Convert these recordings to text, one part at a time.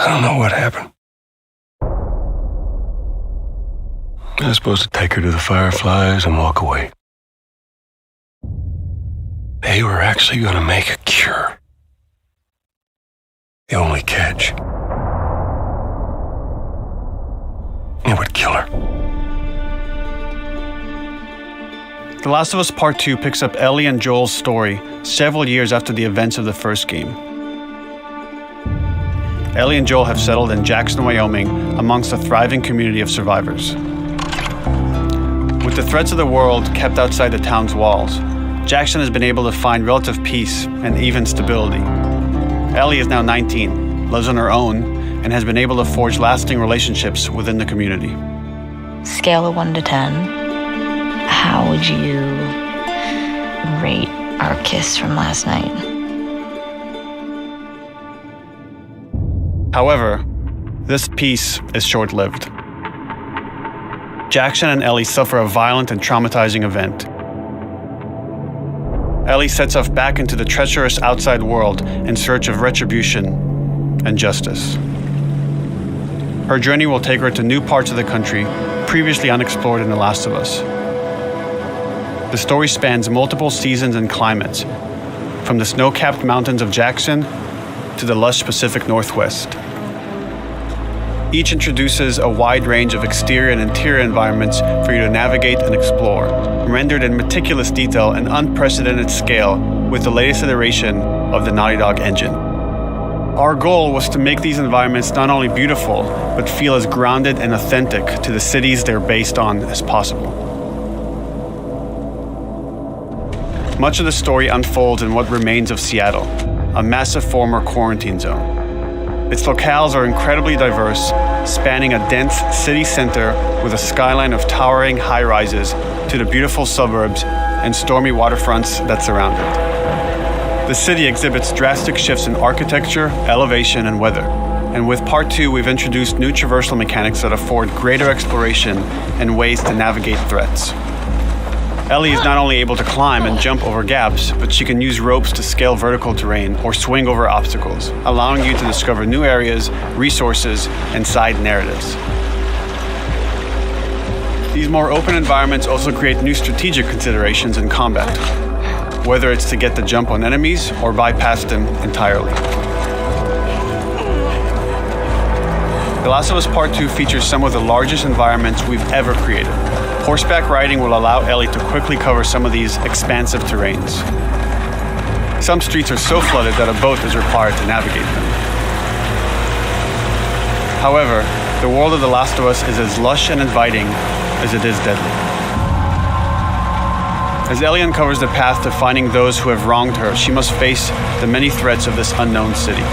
I don't know what happened. I was supposed to take her to the Fireflies and walk away. They were actually going to make a cure. The only catch, it would kill her. The Last of Us Part 2 picks up Ellie and Joel's story several years after the events of the first game. Ellie and Joel have settled in Jackson, Wyoming, amongst a thriving community of survivors. With the threats of the world kept outside the town's walls, Jackson has been able to find relative peace and even stability. Ellie is now 19, lives on her own, and has been able to forge lasting relationships within the community. Scale of 1 to 10, how would you rate our kiss from last night? However, this peace is short-lived. Jackson and Ellie suffer a violent and traumatizing event. Ellie sets off back into the treacherous outside world in search of retribution and justice. Her journey will take her to new parts of the country previously unexplored in The Last of Us. The story spans multiple seasons and climates, from the snow-capped mountains of Jackson to the lush Pacific Northwest. Each introduces a wide range of exterior and interior environments for you to navigate and explore, rendered in meticulous detail and unprecedented scale with the latest iteration of the Naughty Dog engine. Our goal was to make these environments not only beautiful, but feel as grounded and authentic to the cities they're based on as possible. Much of the story unfolds in what remains of Seattle, a massive former quarantine zone. Its locales are incredibly diverse, spanning a dense city center with a skyline of towering high-rises to the beautiful suburbs and stormy waterfronts that surround it. The city exhibits drastic shifts in architecture, elevation, and weather. And with Part 2, we've introduced new traversal mechanics that afford greater exploration and ways to navigate threats. Ellie is not only able to climb and jump over gaps, but she can use ropes to scale vertical terrain or swing over obstacles, allowing you to discover new areas, resources, and side narratives. These more open environments also create new strategic considerations in combat, whether it's to get the jump on enemies or bypass them entirely. The Last of Us Part 2 features some of the largest environments we've ever created. Horseback riding will allow Ellie to quickly cover some of these expansive terrains. Some streets are so flooded that a boat is required to navigate them. However, the world of The Last of Us is as lush and inviting as it is deadly. As Ellie uncovers the path to finding those who have wronged her, she must face the many threats of this unknown city.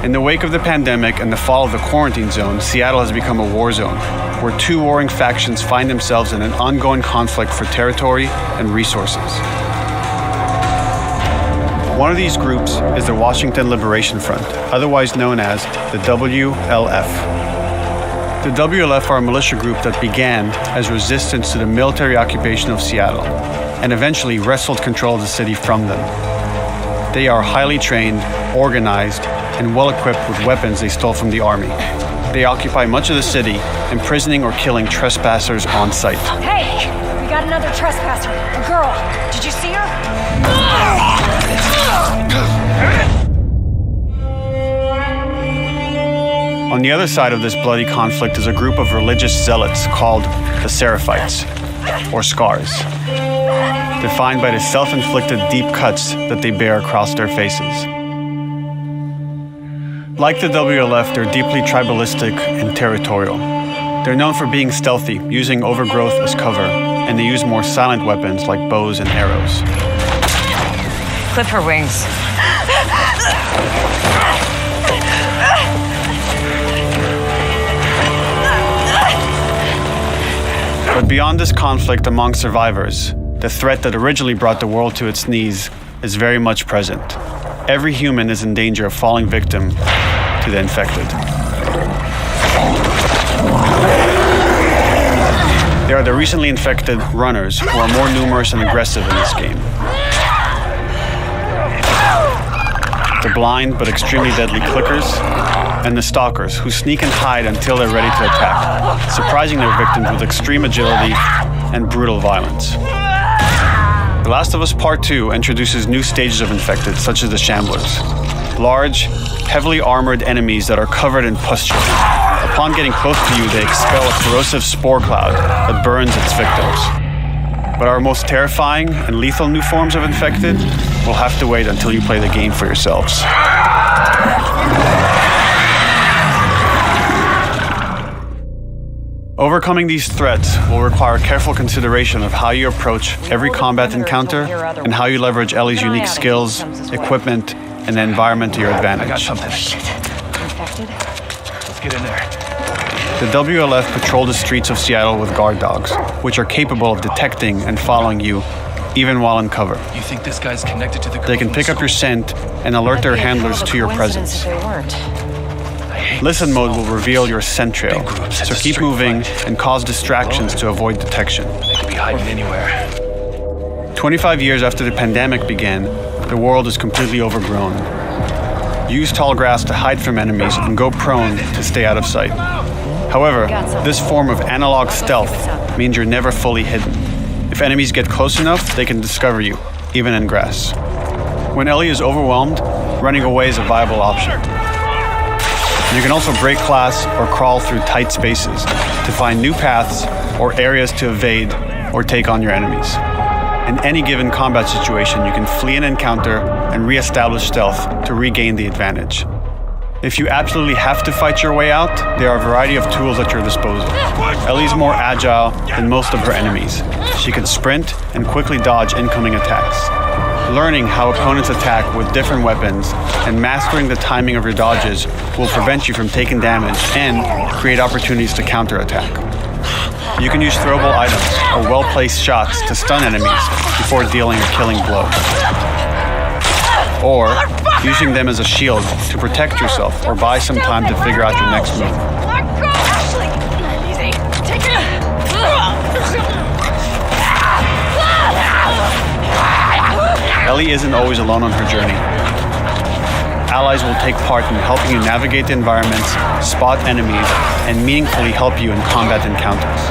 In the wake of the pandemic and the fall of the quarantine zone, Seattle has become a war zone, where two warring factions find themselves in an ongoing conflict for territory and resources. One of these groups is the Washington Liberation Front, otherwise known as the WLF. The WLF are a militia group that began as resistance to the military occupation of Seattle and eventually wrestled control of the city from them. They are highly trained, organized, and well-equipped with weapons they stole from the army. They occupy much of the city, imprisoning or killing trespassers on sight. Hey! We got another trespasser. A girl. Did you see her? On the other side of this bloody conflict is a group of religious zealots called the Seraphites, or Scars, defined by the self-inflicted deep cuts that they bear across their faces. Like the WLF, they're deeply tribalistic and territorial. They're known for being stealthy, using overgrowth as cover, and they use more silent weapons like bows and arrows. Clip her wings. But beyond this conflict among survivors, the threat that originally brought the world to its knees is very much present. Every human is in danger of falling victim to the infected. There are the recently infected runners, who are more numerous and aggressive in this game. the blind but extremely deadly clickers, and the stalkers, who sneak and hide until they're ready to attack, surprising their victims with extreme agility and brutal violence. The Last of Us Part 2 introduces new stages of infected, such as the Shamblers. Large, heavily armored enemies that are covered in pustule. Upon getting close to you, they expel a corrosive spore cloud that burns its victims. But our most terrifying and lethal new forms of infected will have to wait until you play the game for yourselves. Overcoming these threats will require careful consideration of how you approach every combat encounter and how you leverage Ellie's unique skills, equipment, and the environment to your advantage. I got something. Infected? Let's get in there. The WLF patrol the streets of Seattle with guard dogs, which are capable of detecting and following you, even while in cover. You think this guy's connected to the girl They can from pick up your school? scent and alert their handlers to your presence. Listen mode will reveal your scent trail, so keep moving and cause distractions to avoid detection. They could be hiding anywhere. 25 years after the pandemic began, the world is completely overgrown. Use tall grass to hide from enemies and go prone to stay out of sight. However, this form of analog stealth means you're never fully hidden. If enemies get close enough, they can discover you, even in grass. When Ellie is overwhelmed, running away is a viable option. You can also break glass or crawl through tight spaces to find new paths or areas to evade or take on your enemies. In any given combat situation, you can flee an encounter and re-establish stealth to regain the advantage. If you absolutely have to fight your way out, there are a variety of tools at your disposal. Ellie's more agile than most of her enemies. She can sprint and quickly dodge incoming attacks. Learning how opponents attack with different weapons and mastering the timing of your dodges will prevent you from taking damage and create opportunities to counterattack. You can use throwable items or well-placed shots to stun enemies before dealing a killing blow. Or using them as a shield to protect yourself or buy some time to figure out your next move. Ellie isn't always alone on her journey. Allies will take part in helping you navigate the environments, spot enemies, and meaningfully help you in combat encounters.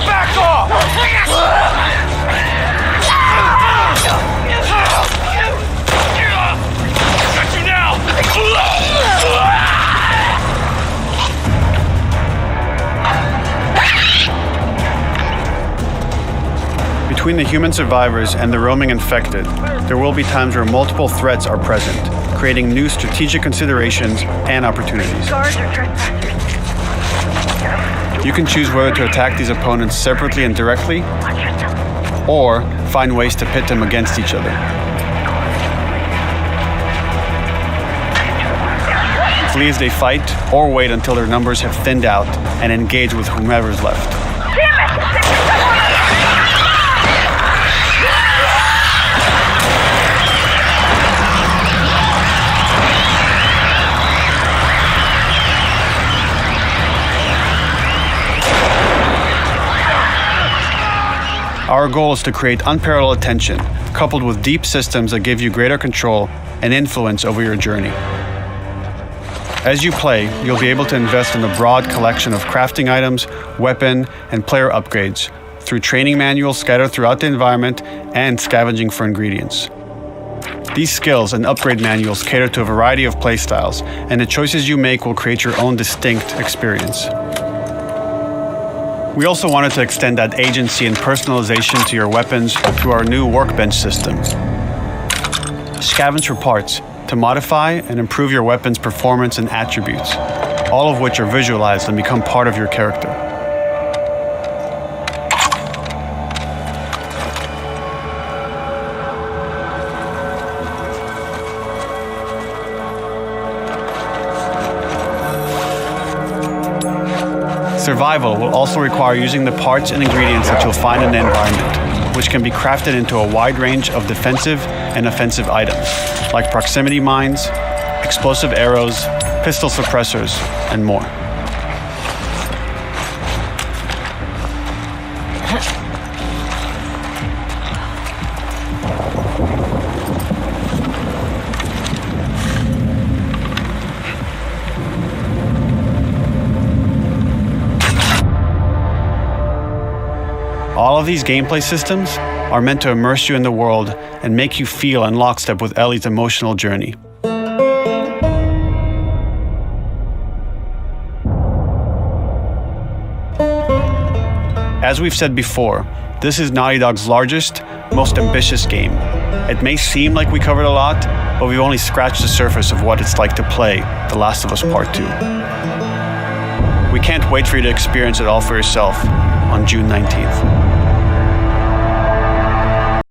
Back off! Got you now! Between the human survivors and the roaming infected, there will be times where multiple threats are present, creating new strategic considerations and opportunities. You can choose whether to attack these opponents separately and directly, or find ways to pit them against each other. Flee as they fight, or wait until their numbers have thinned out and engage with whomever's left. Our goal is to create unparalleled attention, coupled with deep systems that give you greater control and influence over your journey. As you play, you'll be able to invest in a broad collection of crafting items, weapon, and player upgrades through training manuals scattered throughout the environment and scavenging for ingredients. These skills and upgrade manuals cater to a variety of playstyles, and the choices you make will create your own distinct experience. We also wanted to extend that agency and personalization to your weapons through our new workbench system. Scavenge for parts to modify and improve your weapon's performance and attributes, all of which are visualized and become part of your character. Survival will also require using the parts and ingredients that you'll find in the environment, which can be crafted into a wide range of defensive and offensive items, like proximity mines, explosive arrows, pistol suppressors, and more. All of these gameplay systems are meant to immerse you in the world and make you feel in lockstep with Ellie's emotional journey. As we've said before, this is Naughty Dog's largest, most ambitious game. It may seem like we covered a lot, but we've only scratched the surface of what it's like to play The Last of Us Part 2. We can't wait for you to experience it all for yourself on June 19th.